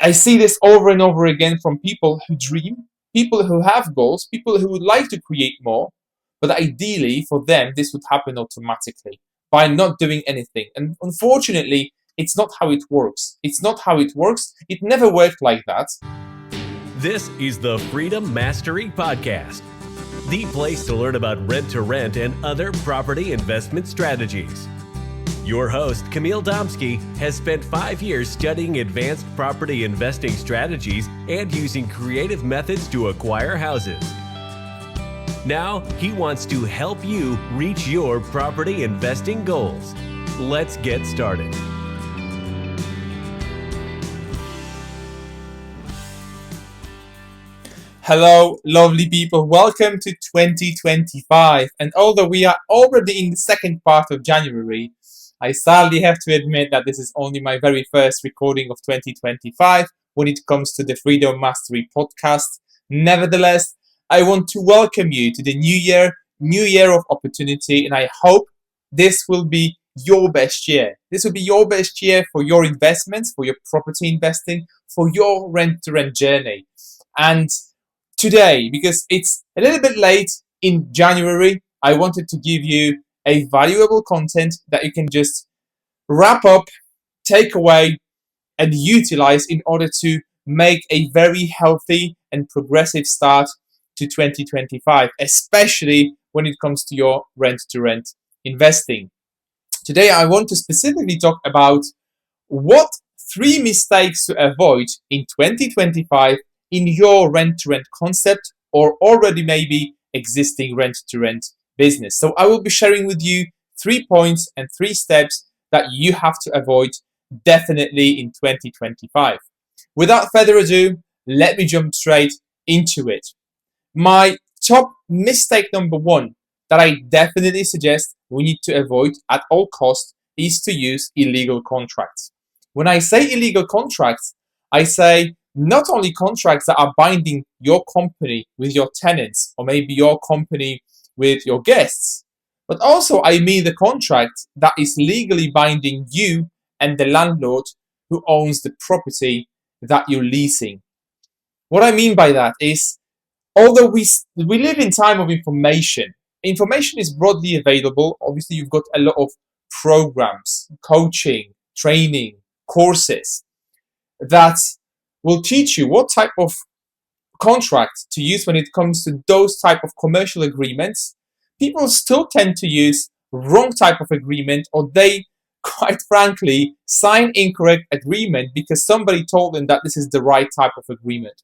I see this over and over again from people who dream, people who have goals, people who would like to create more, but ideally for them, this would happen automatically by not doing anything. And unfortunately, it's not how it works. It's not how it works. It never worked like that. This is the Freedom Mastery Podcast, the place to learn about rent-to-rent and other property investment strategies. Your host, Kamil Domsky, has spent 5 years studying advanced property investing strategies and using creative methods to acquire houses. Now, he wants to help you reach your property investing goals. Let's get started. Hello, lovely people. Welcome to 2025. And although we are already in the second part of January, I sadly have to admit that this is only my very first recording of 2025 when it comes to the Freedom Mastery podcast. Nevertheless, I want to welcome you to the new year of opportunity, and I hope this will be your best year. This will be your best year for your investments, for your property investing, for your rent-to-rent journey. And today, because it's a little bit late in January, I wanted to give you a valuable content that you can just wrap up, take away, and utilize in order to make a very healthy and progressive start to 2025, especially when it comes to your rent-to-rent investing. Today, I want to specifically talk about what 3 mistakes to avoid in 2025 in your rent-to-rent concept or already maybe existing rent-to-rent business. So I will be sharing with you 3 points and 3 steps that you have to avoid definitely in 2025. Without further ado, let me jump straight into it. My top mistake number 1 that I definitely suggest we need to avoid at all costs is to use illegal contracts. When I say illegal contracts, I say not only contracts that are binding your company with your tenants or maybe your company with your guests, but also I mean the contract that is legally binding you and the landlord who owns the property that you're leasing. What I mean by that is, although we live in time of information is broadly available. Obviously, you've got a lot of programs, coaching, training, courses that will teach you what type of contract to use when it comes to those type of commercial agreements. People still tend to use wrong type of agreement, or they, quite frankly, sign incorrect agreement because somebody told them that this is the right type of agreement.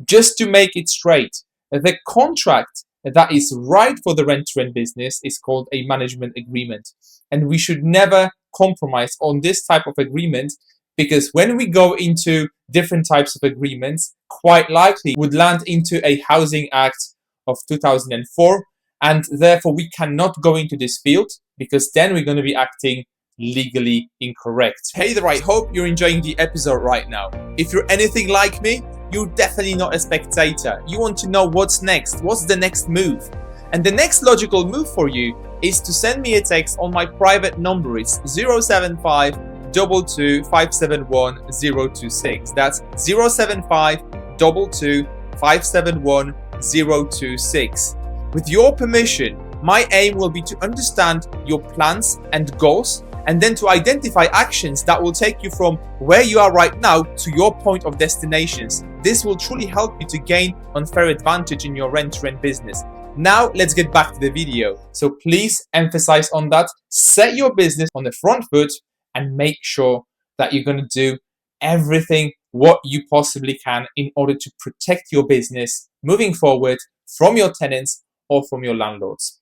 Just to make it straight, the contract that is right for the rent-to-rent business is called a management agreement. And we should never compromise on this type of agreement, because when we go into different types of agreements, quite likely would land into a Housing Act of 2004, and therefore we cannot go into this field because then we're going to be acting legally incorrect. Hey there, I hope you're enjoying the episode right now. If you're anything like me, you're definitely not a spectator. You want to know what's next, what's the next move. And the next logical move for you is to send me a text on my private number. It's 075 22 571 026. That's 075 22 571 026. With your permission, my aim will be to understand your plans and goals, and then to identify actions that will take you from where you are right now to your point of destinations. This will truly help you to gain unfair advantage in your rent-to-rent business. Now, let's get back to the video. So please emphasize on that. Set your business on the front foot and make sure that you're going to do everything what you possibly can in order to protect your business moving forward from your tenants or from your landlords.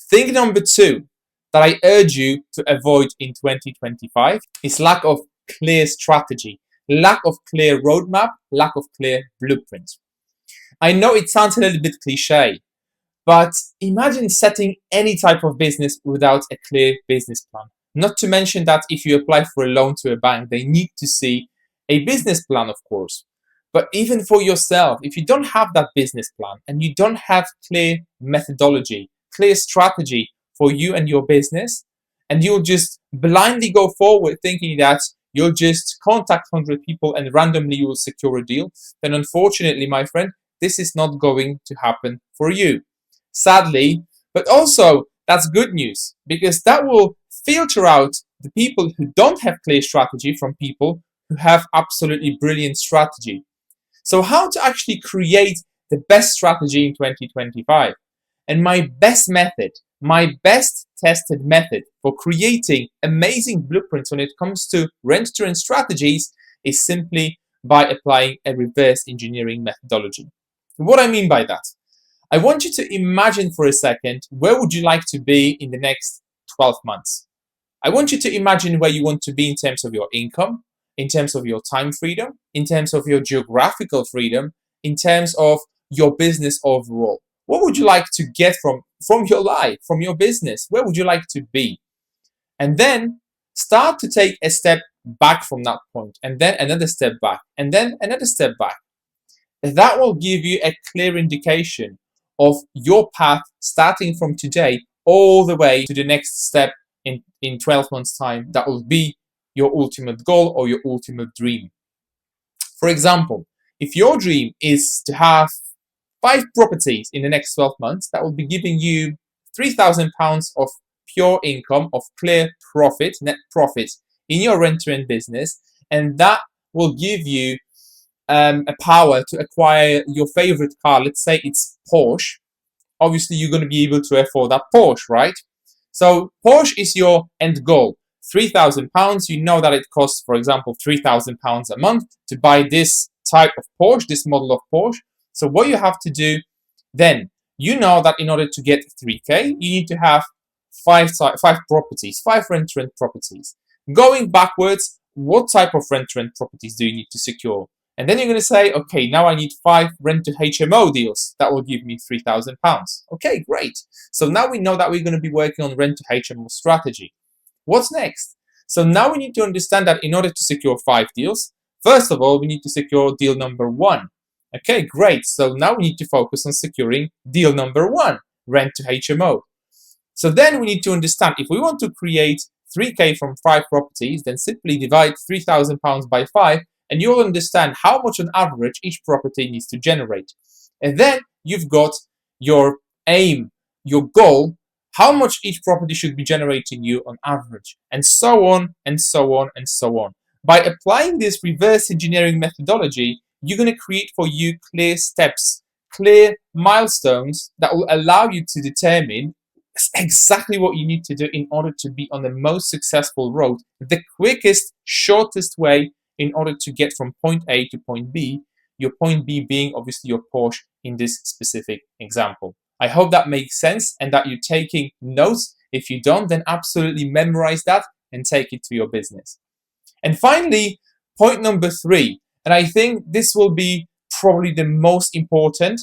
Thing number 2 that I urge you to avoid in 2025 is lack of clear strategy, lack of clear roadmap, lack of clear blueprint. I know it sounds a little bit cliche, but imagine setting any type of business without a clear business plan. Not to mention that if you apply for a loan to a bank, they need to see a business plan, of course. But even for yourself, if you don't have that business plan and you don't have clear methodology, clear strategy for you and your business, and you'll just blindly go forward thinking that you'll just contact 100 people and randomly you will secure a deal, then unfortunately, my friend, this is not going to happen for you. Sadly, but also that's good news, because that will filter out the people who don't have clear strategy from people who have absolutely brilliant strategy. So how to actually create the best strategy in 2025? And my best method, my best tested method for creating amazing blueprints when it comes to rent-to-rent strategies is simply by applying a reverse engineering methodology. What I mean by that? I want you to imagine for a second, where would you like to be in the next 12 months? I want you to imagine where you want to be in terms of your income, in terms of your time freedom, in terms of your geographical freedom, in terms of your business overall. What would you like to get from your life, from your business? Where would you like to be? And then start to take a step back from that point, and then another step back, and then another step back. That will give you a clear indication of your path starting from today all the way to the next step in 12 months' time. That will be your ultimate goal or your ultimate dream. For example, if your dream is to have 5 properties in the next 12 months, that will be giving you £3,000 of pure income, of clear profit, net profit in your rent-to-rent business, and that will give you a power to acquire your favorite car. Let's say it's Porsche. Obviously, you're going to be able to afford that Porsche, right? So Porsche is your end goal. £3,000. You know that it costs, for example, £3,000 a month to buy this type of Porsche, this model of Porsche. So what you have to do then, you know that in order to get 3K, you need to have 5 properties, 5 rent-to-rent properties. Going backwards, what type of rent-to-rent properties do you need to secure? And then you're going to say, okay, now I need 5 rent-to-HMO deals. That will give me £3,000. Okay, great. So now we know that we're going to be working on rent-to-HMO strategy. What's next? So now we need to understand that in order to secure 5 deals, first of all, we need to secure deal number 1. Okay, great. So now we need to focus on securing deal number 1, rent-to-HMO. So then we need to understand, if we want to create 3K from 5 properties, then simply divide £3,000 by 5, and you'll understand how much on average each property needs to generate. And then you've got your aim, your goal, how much each property should be generating you on average, and so on, and so on, and so on. By applying this reverse engineering methodology, you're going to create for you clear steps, clear milestones that will allow you to determine exactly what you need to do in order to be on the most successful road, the quickest, shortest way in order to get from point A to point B, your point B being obviously your Porsche in this specific example. I hope that makes sense and that you're taking notes. If you don't, then absolutely memorize that and take it to your business. And finally, point number 3, and I think this will be probably the most important,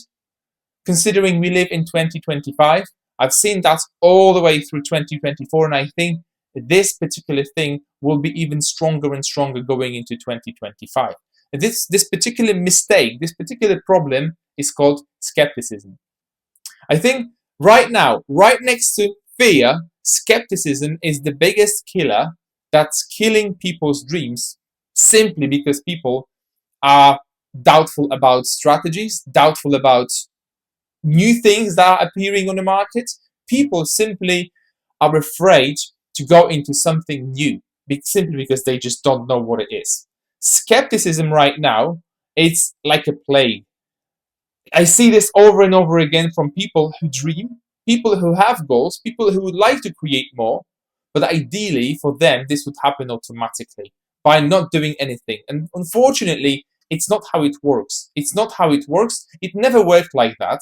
considering we live in 2025. I've seen that all the way through 2024, and I think this particular thing will be even stronger and stronger going into 2025. This particular mistake, this particular problem is called skepticism. I think right now, right next to fear, skepticism is the biggest killer that's killing people's dreams, simply because people are doubtful about strategies, doubtful about new things that are appearing on the market. People simply are afraid to go into something new, simply because they just don't know what it is. Skepticism right now, it's like a plague. I see this over and over again from people who dream, people who have goals, people who would like to create more, but ideally for them, this would happen automatically by not doing anything. And unfortunately, it's not how it works. It's not how it works. It never worked like that.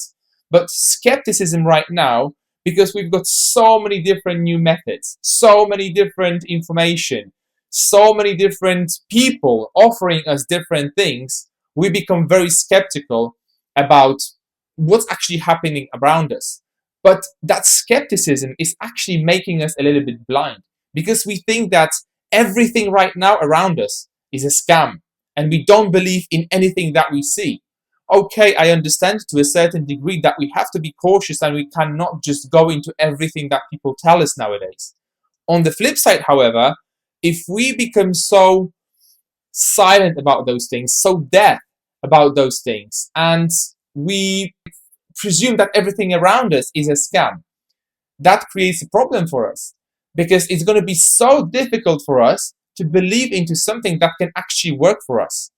But skepticism right now, because we've got so many different new methods, so many different information, so many different people offering us different things, we become very skeptical about what's actually happening around us. But that skepticism is actually making us a little bit blind, because we think that everything right now around us is a scam and we don't believe in anything that we see. Okay, I understand to a certain degree that we have to be cautious and we cannot just go into everything that people tell us nowadays. On the flip side, however, if we become so silent about those things, so deaf about those things, and we presume that everything around us is a scam. That creates a problem for us because it's going to be so difficult for us to believe into something that can actually work for us.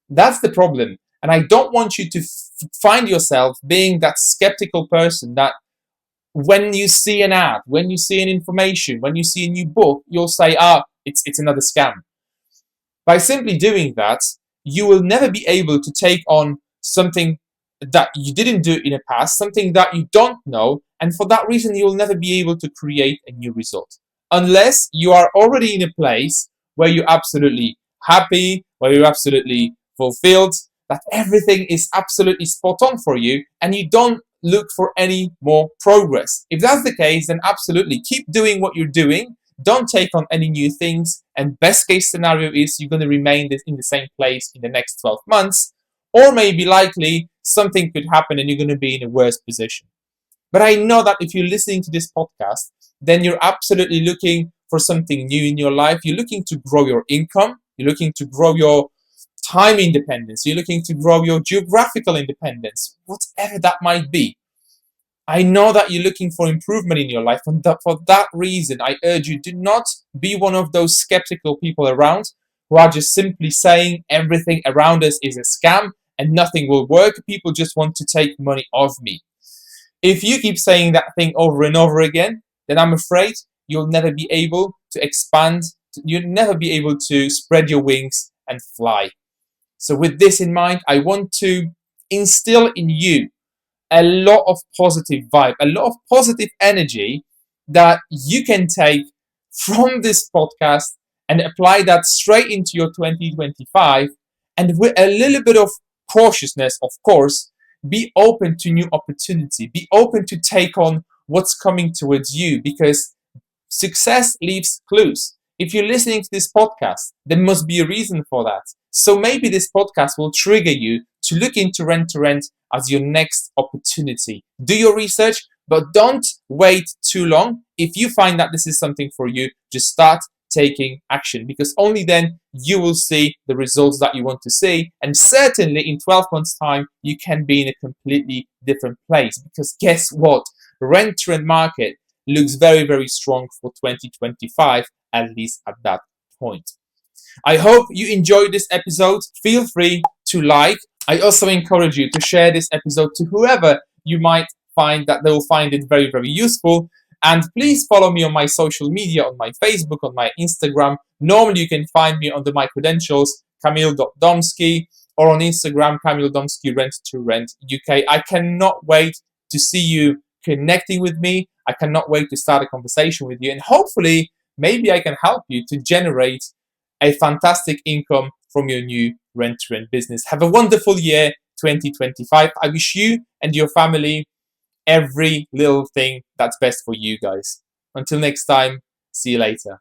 That's the problem. And I don't want you to find yourself being that skeptical person that when you see an ad, when you see an information, when you see a new book, you'll say, it's another scam. By simply doing that, you will never be able to take on something that you didn't do in the past, something that you don't know, and for that reason, you'll never be able to create a new result. Unless you are already in a place where you're absolutely happy, where you're absolutely fulfilled, that everything is absolutely spot on for you, and you don't look for any more progress. If that's the case, then absolutely keep doing what you're doing. Don't take on any new things. And best case scenario is you're going to remain in the same place in the next 12 months. Or maybe likely something could happen and you're going to be in a worse position. But I know that if you're listening to this podcast, then you're absolutely looking for something new in your life. You're looking to grow your income. You're looking to grow your time independence. You're looking to grow your geographical independence, whatever that might be. I know that you're looking for improvement in your life, and for that reason, I urge you, do not be one of those skeptical people around who are just simply saying everything around us is a scam and nothing will work. People just want to take money off me. If you keep saying that thing over and over again, then I'm afraid you'll never be able to expand. You'll never be able to spread your wings and fly. So with this in mind, I want to instill in you a lot of positive vibe, a lot of positive energy that you can take from this podcast and apply that straight into your 2025. And with a little bit of cautiousness, of course, be open to new opportunity, be open to take on what's coming towards you, because success leaves clues. If you're listening to this podcast, there must be a reason for that. So maybe this podcast will trigger you to look into Rent to Rent as your next opportunity. Do your research, but don't wait too long. If you find that this is something for you, just start taking action, because only then you will see the results that you want to see. And certainly in 12 months' time, you can be in a completely different place, because guess what? Rent to Rent market looks very, very strong for 2025, at least at that point. I hope you enjoyed this episode. Feel free to like. I also encourage you to share this episode to whoever you might find that they will find it very, very useful. And please follow me on my social media, on my Facebook, on my Instagram. Normally you can find me under my credentials, Kamil.Domski, or on Instagram, Kamil Domski Rent to Rent UK. I cannot wait to see you connecting with me. I cannot wait to start a conversation with you. And hopefully, maybe I can help you to generate a fantastic income from your new Rent to Rent business. Have a wonderful year, 2025. I wish you and your family every little thing that's best for you guys. Until next time, see you later.